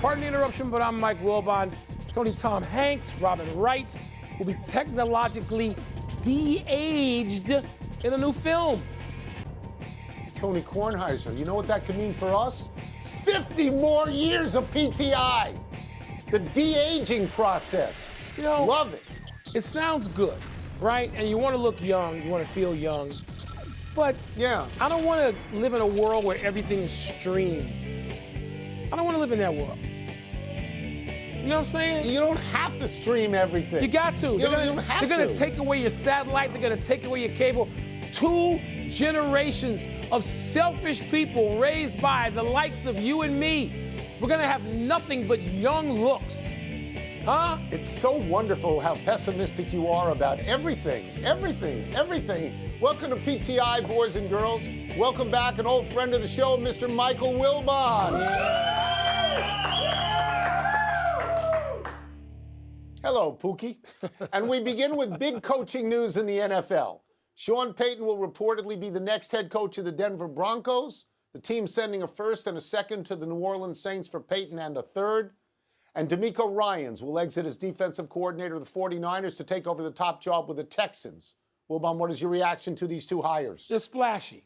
Pardon the interruption, but I'm Mike Wilbon. Tony Tom Hanks, Robin Wright will be technologically de-aged in a new film. Tony Kornheiser, you know what that could mean for us? 50 more years of PTI. The de-aging process. You know, love it. It sounds good, right? And you want to look young, you want to feel young. But yeah, I don't want to live in a world where everything is streamed. I don't want to live in that world. You know what I'm saying? You don't have to stream everything. You got to. They're going to take away your satellite. They're going to take away your cable. 2 generations of selfish people raised by the likes of you and me. We're going to have nothing but young looks. Huh? It's so wonderful how pessimistic you are about everything. Welcome to PTI, boys and girls. Welcome back, an old friend of the show, Mr. Michael Wilbon. Hello, Pookie. And we begin with big coaching news in the NFL. Sean Payton will reportedly be the next head coach of the Denver Broncos. The team sending a first and a second to the New Orleans Saints for Payton and a third. And DeMeco Ryans will exit as defensive coordinator of the 49ers to take over the top job with the Texans. Wilbon, what is your reaction to these 2 hires? They're splashy.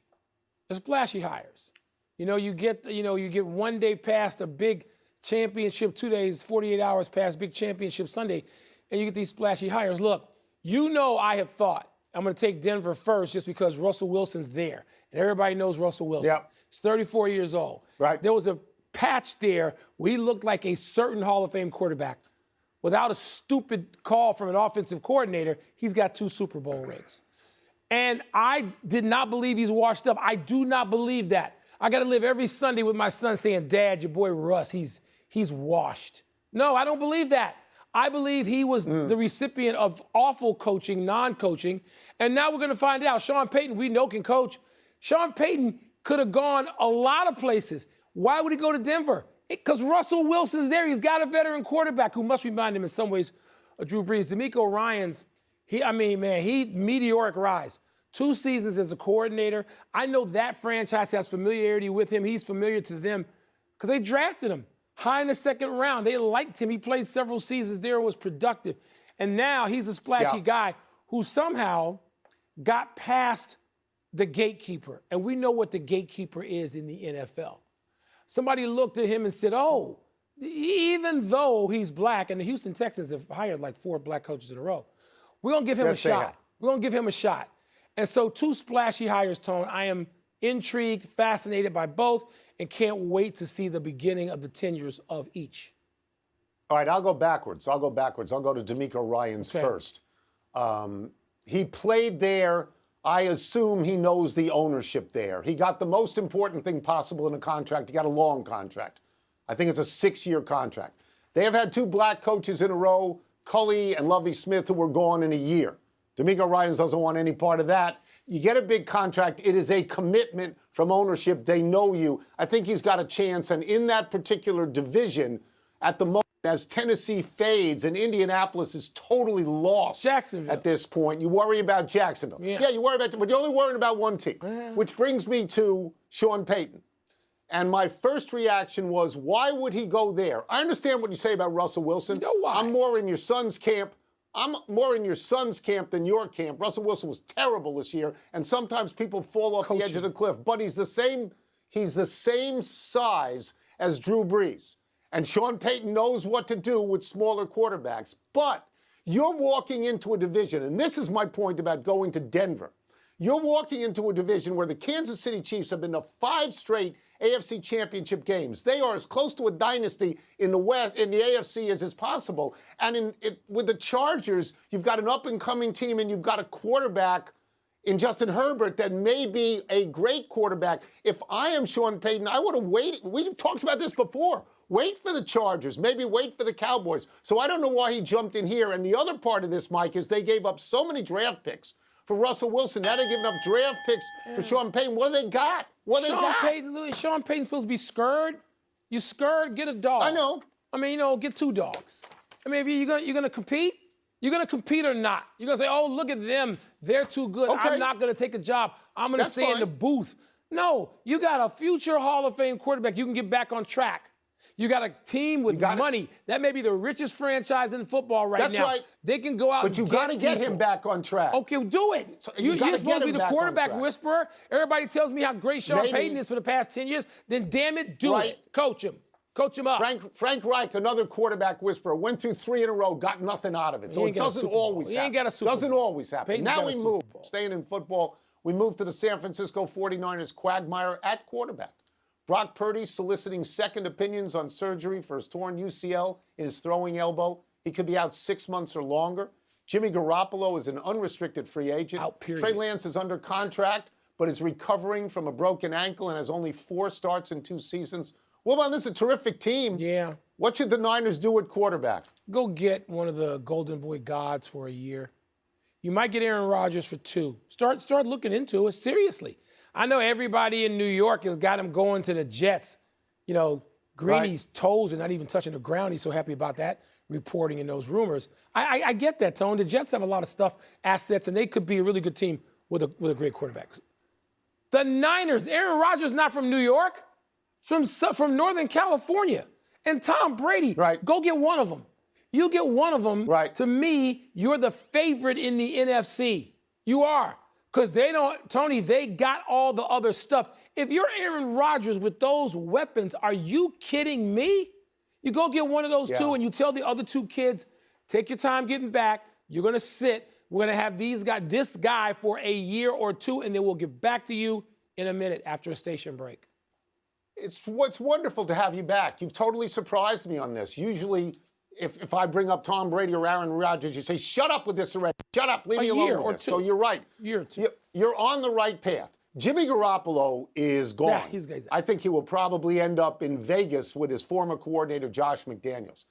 They're splashy hires. You get one day past a big championship, 2 days, 48 hours past big championship Sunday, and you get these splashy hires. Look, I have thought I'm going to take Denver first just because Russell Wilson's there. And everybody knows Russell Wilson. Yep. He's 34 years old. Right. There was a patch there where he looked like a certain Hall of Fame quarterback. Without a stupid call from an offensive coordinator, he's got 2 Super Bowl rings. And I did not believe he's washed up. I do not believe that. I got to live every Sunday with my son saying, Dad, your boy Russ, he's washed. No, I don't believe that. I believe he was the recipient of awful coaching, non-coaching. And now we're going to find out. Sean Payton, we know, can coach. Sean Payton could have gone a lot of places. Why would he go to Denver? Because Russell Wilson's there. He's got a veteran quarterback who must remind him in some ways of Drew Brees. DeMeco Ryans, he meteoric rise. 2 seasons as a coordinator. I know that franchise has familiarity with him. He's familiar to them because they drafted him high in the 2nd round. They liked him. He played several seasons there, was productive. And now he's a splashy guy who somehow got past the gatekeeper. And we know what the gatekeeper is in the NFL. Somebody looked at him and said, oh, even though he's black, and the Houston Texans have hired like 4 black coaches in a row, we're going to give him a shot. We're going to give him a shot. And so 2 splashy hires, Tone. I am intrigued, fascinated by both, and can't wait to see the beginning of the tenures of each. All right, I'll go backwards. I'll go to DeMeco Ryans first. He played there. I assume he knows the ownership there. He got the most important thing possible in a contract. He got a long contract. I think it's a 6-year contract. They have had 2 black coaches in a row, Culley and Lovie Smith, who were gone in a year. DeMeco Ryans doesn't want any part of that. You get a big contract. It is a commitment from ownership. They know you. I think he's got a chance. And in that particular division, at the moment, as Tennessee fades and Indianapolis is totally lost at this point, you worry about Jacksonville. Yeah, you worry about, but you're only worrying about one team, which brings me to Sean Payton. And my first reaction was, why would he go there? I understand what you say about Russell Wilson. You know why? I'm more in your son's camp. I'm more in your son's camp than your camp. Russell Wilson was terrible this year, and sometimes people fall off the edge of the cliff. But he's the same size as Drew Brees. And Sean Payton knows what to do with smaller quarterbacks. But you're walking into a division, and this is my point about going to Denver. You're walking into a division where the Kansas City Chiefs have been to 5 straight AFC championship games. They are as close to a dynasty in the West, in the AFC as is possible. And with the Chargers, you've got an up-and-coming team, and you've got a quarterback in Justin Herbert that may be a great quarterback. If I am Sean Payton, I would have waited. We've talked about this before. Wait for the Chargers, maybe wait for the Cowboys. So I don't know why he jumped in here. And the other part of this, Mike, is they gave up so many draft picks for Russell Wilson. Now they're giving up draft picks for Sean Payton. What do they got? Sean Payton's supposed to be scared. You scared? Get a dog. I know. Get 2 dogs. If you're gonna compete, you're gonna compete or not. You're gonna say, oh, look at them. They're too good. Okay. I'm not gonna take a job. I'm gonna stay in the booth. No, you got a future Hall of Fame quarterback you can get back on track. You got a team with money. That may be the richest franchise in football right now. That's right. They can go out but you got to get him back on track. Okay, do it. So you're supposed to be the quarterback whisperer. Everybody tells me how great Sean Payton is for the past 10 years. Then damn it, do it. Coach him. Coach him up. Frank Reich, another quarterback whisperer, went through 3 in a row, got nothing out of it. So it doesn't always happen. He ain't got a Super Bowl. Doesn't always happen. Peyton's now got we a Super move, Bowl. staying in football, we move to the San Francisco 49ers quagmire at quarterback. Brock Purdy soliciting second opinions on surgery for his torn UCL in his throwing elbow. He could be out 6 months or longer. Jimmy Garoppolo is an unrestricted free agent. Out, period. Trey Lance is under contract, but is recovering from a broken ankle and has only 4 starts in 2 seasons. Well, this is a terrific team. Yeah. What should the Niners do at quarterback? Go get one of the Golden Boy gods for a year. You might get Aaron Rodgers for 2. Start looking into it seriously. I know everybody in New York has got him going to the Jets. You know, Greeny's toes are not even touching the ground. He's so happy about that, reporting in those rumors. I get that, Tone. The Jets have a lot of stuff, assets, and they could be a really good team with a great quarterback. The Niners, Aaron Rodgers not from New York, from Northern California. And Tom Brady, go get one of them. You get one of them. To me, you're the favorite in the NFC. You are. Because they don't, Tony, they got all the other stuff. If you're Aaron Rodgers with those weapons, are you kidding me? You go get one of those 2 and you tell the other 2 kids, take your time getting back. You're going to sit. We're going to have this guy for a year or 2, and then we'll get back to you in a minute after a station break. It's wonderful to have you back. You've totally surprised me on this. Usually, if I bring up Tom Brady or Aaron Rodgers, you say, shut up with this already. Shut up. Leave me alone with this. So you're right. Year or 2. You're on the right path. Jimmy Garoppolo is gone. Yeah, he's I think he will probably end up in Vegas with his former coordinator, Josh McDaniels.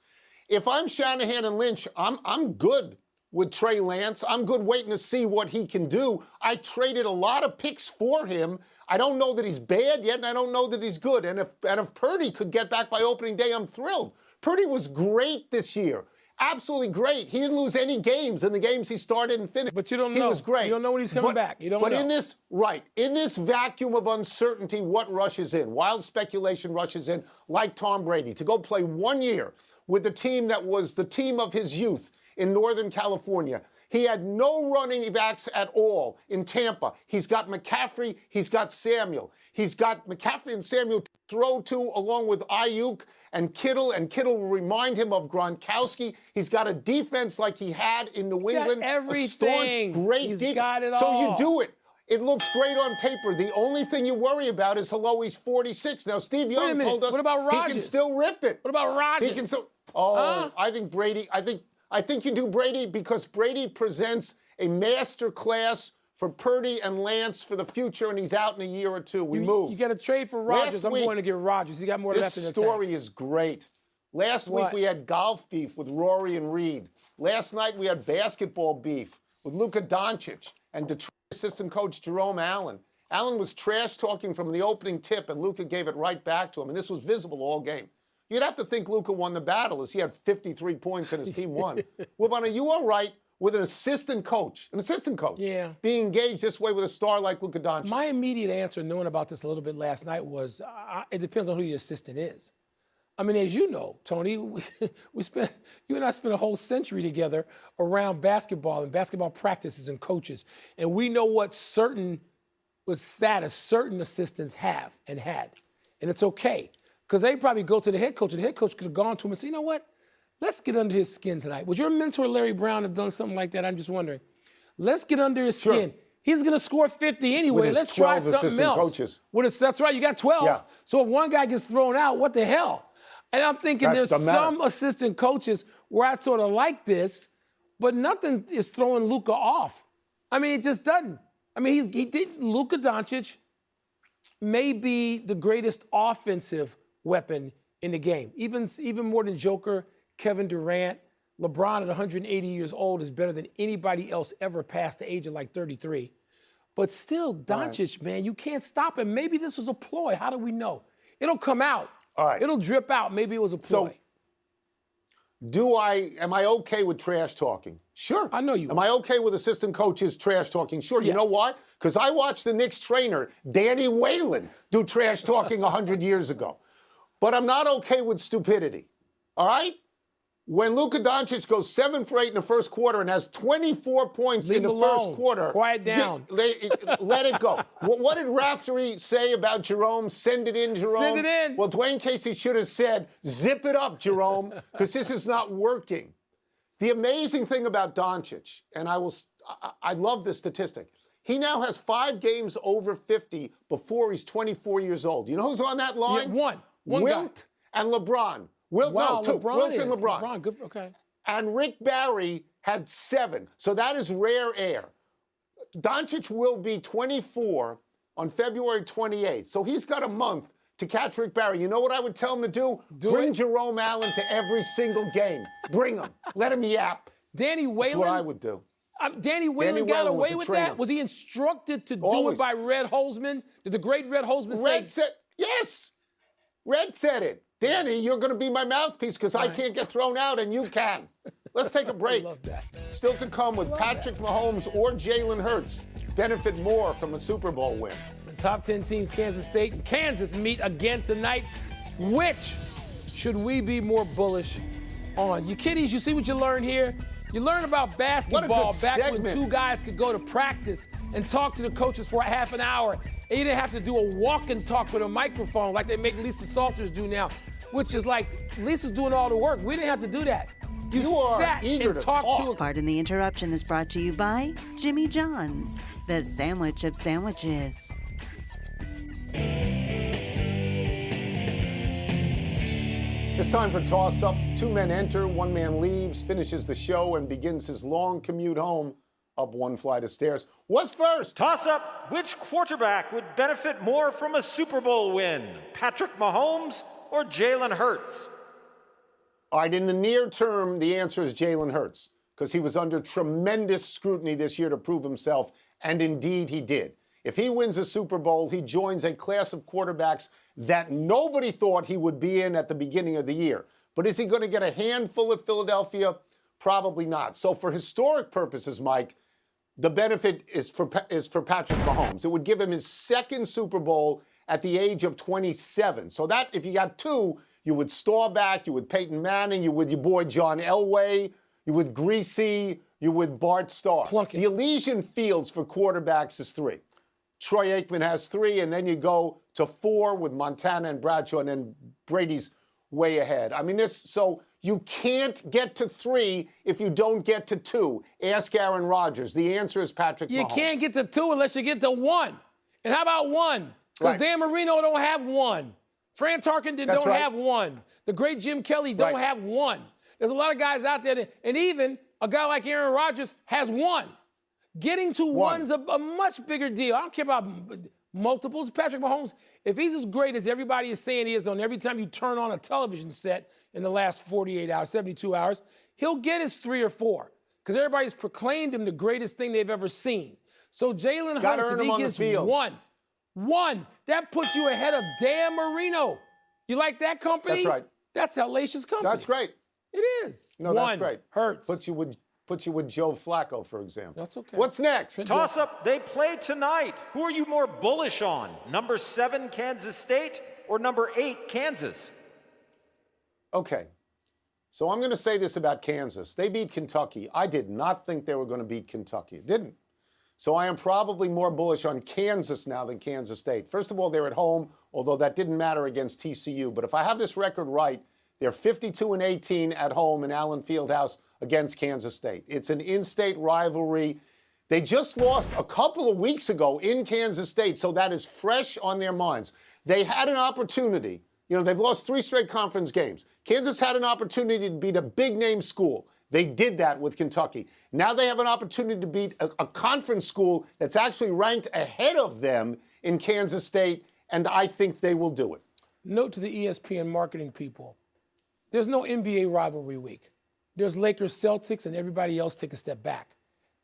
If I'm Shanahan and Lynch, I'm good with Trey Lance. I'm good waiting to see what he can do. I traded a lot of picks for him. I don't know that he's bad yet, and I don't know that he's good. And if Purdy could get back by opening day, I'm thrilled. Purdy was great this year. Absolutely great. He didn't lose any games in the games he started and finished. But you don't know. He was great. You don't know when he's coming back. You don't know. But in this vacuum of uncertainty, what rushes in? Wild speculation rushes in, like Tom Brady, to go play 1 year with the team that was the team of his youth in Northern California. He had no running backs at all in Tampa. He's got McCaffrey. He's got Samuel. He's got McCaffrey and Samuel to throw to, along with Ayuk and Kittle will remind him of Gronkowski. He's got a defense like he had in New England. Everything. A staunch, great defense. Got it all. So you do it. It looks great on paper. The only thing you worry about is, hello, he's 46. Now, Steve Young told us what about Rodgers? He can still rip it. What about Rodgers? He can still. I think Brady. I think you do Brady because Brady presents a master class for Purdy and Lance for the future, and he's out in a year or 2. We move. You got to trade for Rodgers. I'm going to get Rodgers. He got more left in the tank. This story is great. Last week we had golf beef with Rory and Reed. Last night we had basketball beef with Luka Doncic and Detroit assistant coach Jerome Allen. Allen was trash talking from the opening tip, and Luka gave it right back to him, and this was visible all game. You'd have to think Luka won the battle as he had 53 points and his team won. Well, are you all right with an assistant coach being engaged this way with a star like Luka Doncic? My immediate answer, knowing about this a little bit last night, was it depends on who your assistant is. I mean, as you know, Tony, you and I spent a whole century together around basketball and basketball practices and coaches, and we know what certain assistants have and had, and it's okay. Because they probably go to the head coach, and the head coach could have gone to him and said, you know what? Let's get under his skin tonight. Would your mentor, Larry Brown, have done something like that? I'm just wondering. Let's get under his skin. He's going to score 50 anyway. Let's try something else. That's right. You got 12. Yeah. So if one guy gets thrown out, what the hell? And I'm thinking there's some assistant coaches where I sort of like this, but nothing is throwing Luka off. I mean, it just doesn't. I mean, Luka Doncic may be the greatest offensive weapon in the game. Even more than Joker, Kevin Durant, LeBron at 180 years old is better than anybody else ever past the age of like 33. But still, Doncic, man, you can't stop him. Maybe this was a ploy. How do we know? It'll come out. All right. It'll drip out. Maybe it was a ploy. So, am I okay with trash talking? Sure. I know you are. Am I okay with assistant coaches trash talking? Sure. Yes. You know why? Because I watched the Knicks trainer, Danny Whalen, do trash talking 100 years ago. but I'm not okay with stupidity. All right? When Luka Doncic goes 7 for 8 in the first quarter and has 24 points in the first quarter. Quiet down. Let it go. What did Raftery say about Jerome? Send it in, Jerome. Send it in. Well, Dwayne Casey should have said, zip it up, Jerome, because this is not working. The amazing thing about Doncic, and I love this statistic, he now has 5 games over 50 before he's 24 years old. You know who's on that line? Yeah, one Wilt guy. and LeBron. Wilt, wow, no, two. Wilt and LeBron. LeBron, good, okay. And Rick Barry had 7. So that is rare air. Doncic will be 24 on February 28th. So he's got a month to catch Rick Barry. You know what I would tell him to do? Bring Jerome Allen to every single game. Bring him. Let him yap. Danny Whalen. That's what I would do. Danny Whalen got away with that? Was he instructed to do it by Red Holzman? Did the great Red Holzman say? Yes. Red said it. Danny, you're going to be my mouthpiece because I can't get thrown out and you can. Let's take a break. I love that. Still to come with Patrick Mahomes or Jalen Hurts benefit more from a Super Bowl win. The top 10 teams, Kansas State and Kansas, meet again tonight. Which should we be more bullish on? You kiddies, you see what you learned here? You learn about basketball back when 2 guys could go to practice and talk to the coaches for a half an hour. And you didn't have to do a walk and talk with a microphone like they make Lisa Salters do now, which is like Lisa's doing all the work. We didn't have to do that. You sat and talked to a... Pardon the interruption is brought to you by Jimmy John's, the sandwich of sandwiches. It's time for toss-up. 2 men enter, 1 man leaves, finishes the show, and begins his long commute home up 1 flight of stairs. What's first? Toss-up. Which quarterback would benefit more from a Super Bowl win? Patrick Mahomes or Jalen Hurts? All right, in the near term, the answer is Jalen Hurts, because he was under tremendous scrutiny this year to prove himself, and indeed he did. If he wins a Super Bowl, he joins a class of quarterbacks that nobody thought he would be in at the beginning of the year. But is he going to get a handful at Philadelphia? Probably not. So for historic purposes, Mike, the benefit is for Patrick Mahomes. It would give him his 2nd Super Bowl at the age of 27. So that, if you got 2, you would Staubach, you with Peyton Manning, you with your boy John Elway, you with Greasy, you with Bart Starr. The Elysian Fields for quarterbacks is 3. Troy Aikman has 3, and then you go to 4 with Montana and Bradshaw, and then Brady's way ahead. I mean, so you can't get to 3 if you don't get to 2. Ask Aaron Rodgers. The answer is Patrick Mahomes. You can't get to 2 unless you get to 1. And how about 1? Because Dan Marino don't have 1. Fran Tarkenton don't have 1. The great Jim Kelly don't have 1. There's a lot of guys out there, and even a guy like Aaron Rodgers has 1. Getting to 1 is a much bigger deal. I don't care about multiples. Patrick Mahomes, if he's as great as everybody is saying he is on every time you turn on a television set in the last 48 hours, 72 hours, he'll get his 3 or 4 because everybody's proclaimed him the greatest thing they've ever seen. So Jalen Hurts, if he gets 1, that puts you ahead of Dan Marino. You like that company? That's right. That's hellacious company. That's great. It is. No, that's great. Hurts. Puts you with Joe Flacco, for example. That's okay. What's next? Toss-up. They play tonight. Who are you more bullish on? Number 7, Kansas State, or number 8, Kansas? Okay. So I'm going to say this about Kansas. They beat Kentucky. I did not think they were going to beat Kentucky. It didn't. So I am probably more bullish on Kansas now than Kansas State. First of all, they're at home, although that didn't matter against TCU. But if I have this record right, they're 52-18 at home in Allen Fieldhouse against Kansas State. It's an in-state rivalry. They just lost a couple of weeks ago in Kansas State, so that is fresh on their minds. They had an opportunity. You know, they've lost 3 straight conference games. Kansas had an opportunity to beat a big-name school. They did that with Kentucky. Now they have an opportunity to beat a conference school that's actually ranked ahead of them in Kansas State, and I think they will do it. Note to the ESPN marketing people, there's no NBA rivalry week. There's Lakers-Celtics, and everybody else take a step back.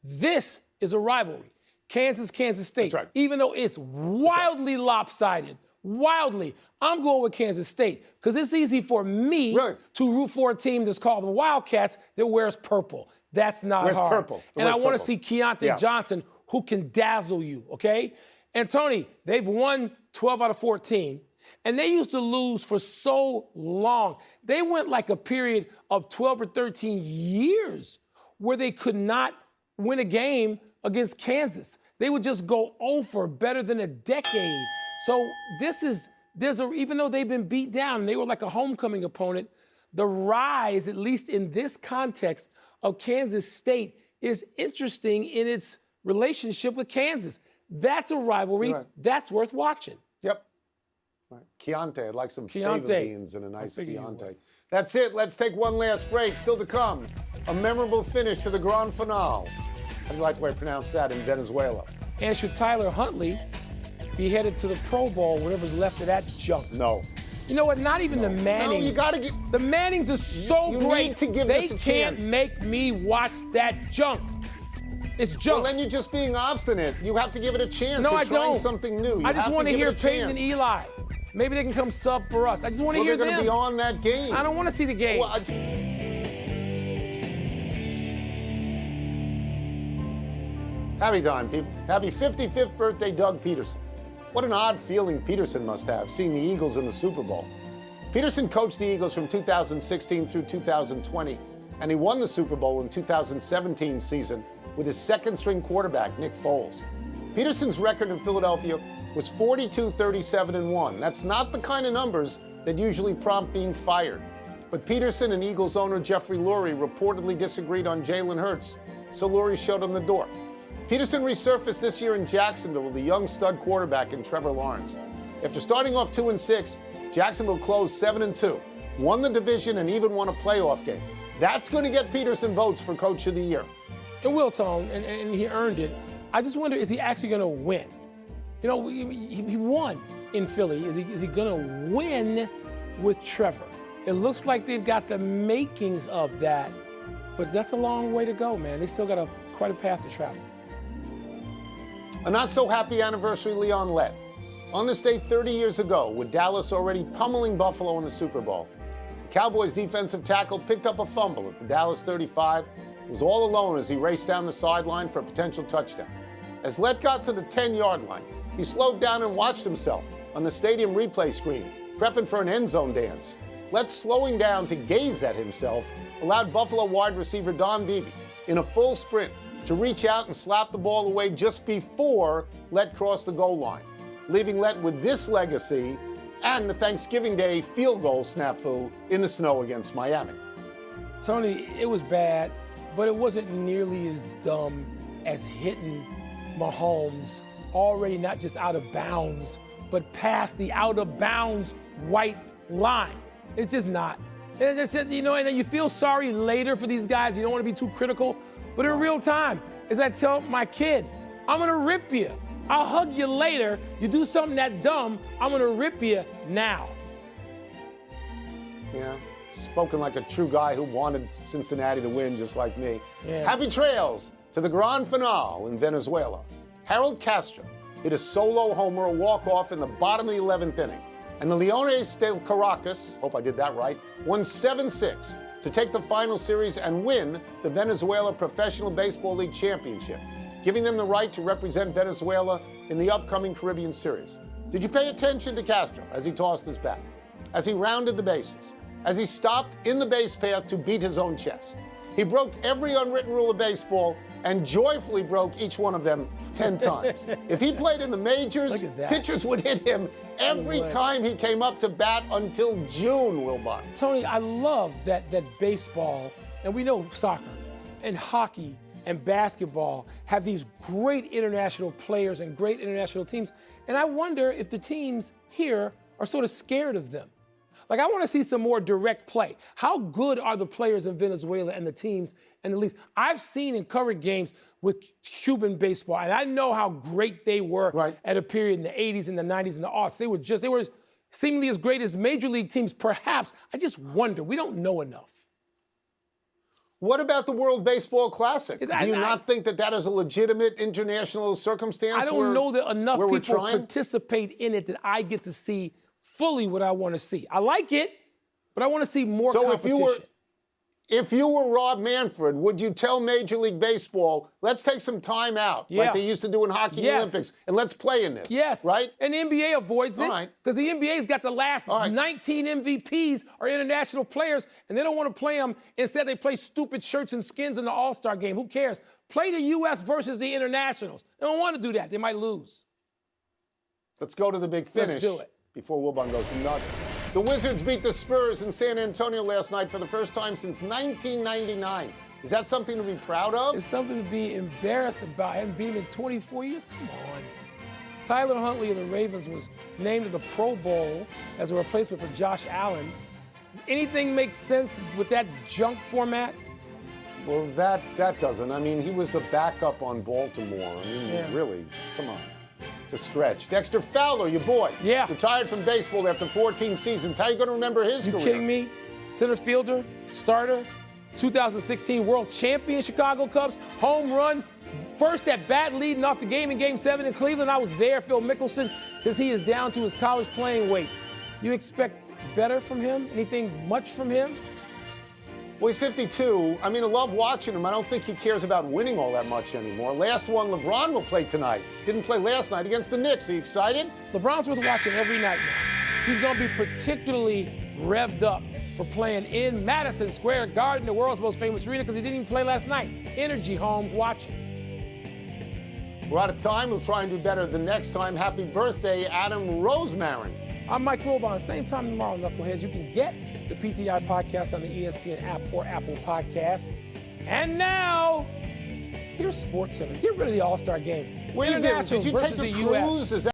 This is a rivalry. Kansas-Kansas State. That's right. Even though it's wildly lopsided, I'm going with Kansas State because it's easy for me to root for a team that's called the Wildcats that wears purple. That's not hard. Purple. And I want to see Keontae Johnson who can dazzle you, okay? And Tony, they've won 12 out of 14. And they used to lose for so long. They went like a period of 12 or 13 years where they could not win a game against Kansas. They would just go over better than a decade. So even though they've been beat down, and they were like a homecoming opponent, the rise, at least in this context, of Kansas State is interesting in its relationship with Kansas. That's a rivalry. Right. That's worth watching. Yep. Right. Chianti. I'd like some fava Chianti. beans and a nice figured you Chianti. would. That's it. Let's take one last break. Still to come, a memorable finish to the grand finale. How do you like the way I pronounce that in Venezuela? And should Tyler Huntley be headed to the Pro Bowl, whatever's left of that junk? No. You know what? Not even the Mannings. No, you got to get. The Mannings are so You great. need to give they this a can't chance. make me watch that junk. It's Well, junk. then you're just being obstinate. You have to give it a chance. No, You're I trying don't. something new. You I just have want to give hear it a Peyton and chance. Eli. Maybe they can come sub for us. I just want to Well, hear they're them. going to be on that game. I don't want to see the game. Well, Happy time, people. Happy 55th birthday, Doug Peterson. What an odd feeling Peterson must have, seeing the Eagles in the Super Bowl. Peterson coached the Eagles from 2016 through 2020, and he won the Super Bowl in 2017 season with his second-string quarterback, Nick Foles. Peterson's record in Philadelphia was 42-37-1. That's not the kind of numbers that usually prompt being fired. But Peterson and Eagles owner Jeffrey Lurie reportedly disagreed on Jalen Hurts, so Lurie showed him the door. Peterson resurfaced this year in Jacksonville with a young stud quarterback in Trevor Lawrence. After starting off 2-6, Jacksonville closed 7-2, won the division, and even won a playoff game. That's going to get Peterson votes for Coach of the Year. It will, Tone, and he earned it. I just wonder, is he actually going to win? You know, he won in Philly. Is he going to win with Trevor? It looks like they've got the makings of that, but that's a long way to go, man. They still got quite a path to travel. A not-so-happy anniversary, Leon Lett. On this day 30 years ago, with Dallas already pummeling Buffalo in the Super Bowl, the Cowboys' defensive tackle picked up a fumble at the Dallas 35, was all alone as he raced down the sideline for a potential touchdown. As Lett got to the 10-yard line, he slowed down and watched himself on the stadium replay screen, prepping for an end zone dance. Lett slowing down to gaze at himself allowed Buffalo wide receiver Don Beebe, in a full sprint, to reach out and slap the ball away just before Lett crossed the goal line, leaving Lett with this legacy and the Thanksgiving Day field goal snafu in the snow against Miami. Tony, it was bad, but it wasn't nearly as dumb as hitting Mahomes already not just out of bounds, but past the out of bounds white line. It's just not. It's just, you know, and then you feel sorry later for these guys. You don't want to be too critical. But in real time, as I tell my kid, I'm going to rip you. I'll hug you later. You do something that dumb, I'm going to rip you now. Yeah, spoken like a true guy who wanted Cincinnati to win just like me. Yeah. Happy trails to the grand finale in Venezuela. Harold Castro hit a solo homer, a walk-off in the bottom of the 11th inning. And the Leones del Caracas, hope I did that right, won 7-6 to take the final series and win the Venezuela Professional Baseball League Championship, giving them the right to represent Venezuela in the upcoming Caribbean Series. Did you pay attention to Castro as he tossed his bat, as he rounded the bases, as he stopped in the base path to beat his own chest? He broke every unwritten rule of baseball and joyfully broke each one of them 10 times. If he played in the majors, Look at that. pitchers would hit him every time he came up to bat until June, Wilbon. Tony, I love that baseball, and we know soccer and hockey and basketball have these great international players and great international teams. And I wonder if the teams here are sort of scared of them. Like, I want to see some more direct play. How good are the players in Venezuela and the teams and the leagues? I've seen and covered games with Cuban baseball, and I know how great they were at a period in the 80s and the 90s and the aughts. They were seemingly as great as major league teams, perhaps. I just wonder. We don't know enough. What about the World Baseball Classic? Do you not think that is a legitimate international circumstance? I don't know that enough people trying? participate in it that I get to see fully what I want to see. I like it, but I want to see more competition. If you were Rob Manfred, would you tell Major League Baseball, let's take some time out, like they used to do in hockey and Olympics, and let's play in this? Yes. Right? And the NBA avoids it because the NBA's got the last 19 MVPs are international players, and they don't want to play them. Instead, they play stupid shirts and skins in the All-Star game. Who cares? Play the U.S. versus the internationals. They don't want to do that. They might lose. Let's go to the big finish. Let's do it. Before Wilbon goes nuts. The Wizards beat the Spurs in San Antonio last night for the first time since 1999. Is that something to be proud of? It's something to be embarrassed about. I haven't been in 24 years. Come on. Tyler Huntley of the Ravens was named to the Pro Bowl as a replacement for Josh Allen. Anything makes sense with that junk format? Well, that doesn't. I mean, he was a backup on Baltimore. I mean, really, come on. To stretch. Dexter Fowler, your boy. Yeah. Retired from baseball after 14 seasons. How are you going to remember his career? You kidding me? Center fielder, starter, 2016 World Champion Chicago Cubs, home run, first at bat leading off the game in Game 7 in Cleveland. I was there. Phil Mickelson says he is down to his college playing weight. You expect better from him? Anything much from him? Well, he's 52. I mean, I love watching him. I don't think he cares about winning all that much anymore. Last one, LeBron will play tonight. Didn't play last night against the Knicks. Are you excited? LeBron's worth watching every night now. He's going to be particularly revved up for playing in Madison Square Garden, the world's most famous arena, because he didn't even play last night. Energy, Holmes, watching. We're out of time. We'll try and do better the next time. Happy birthday, Adam Rosemarin. I'm Mike Wilbon. Same time tomorrow, Knuckleheads. You can get the PTI podcast on the ESPN app or Apple Podcasts. And now, here's SportsCenter. Get rid of the All-Star game. Where you been? Did you take a cruise? Is that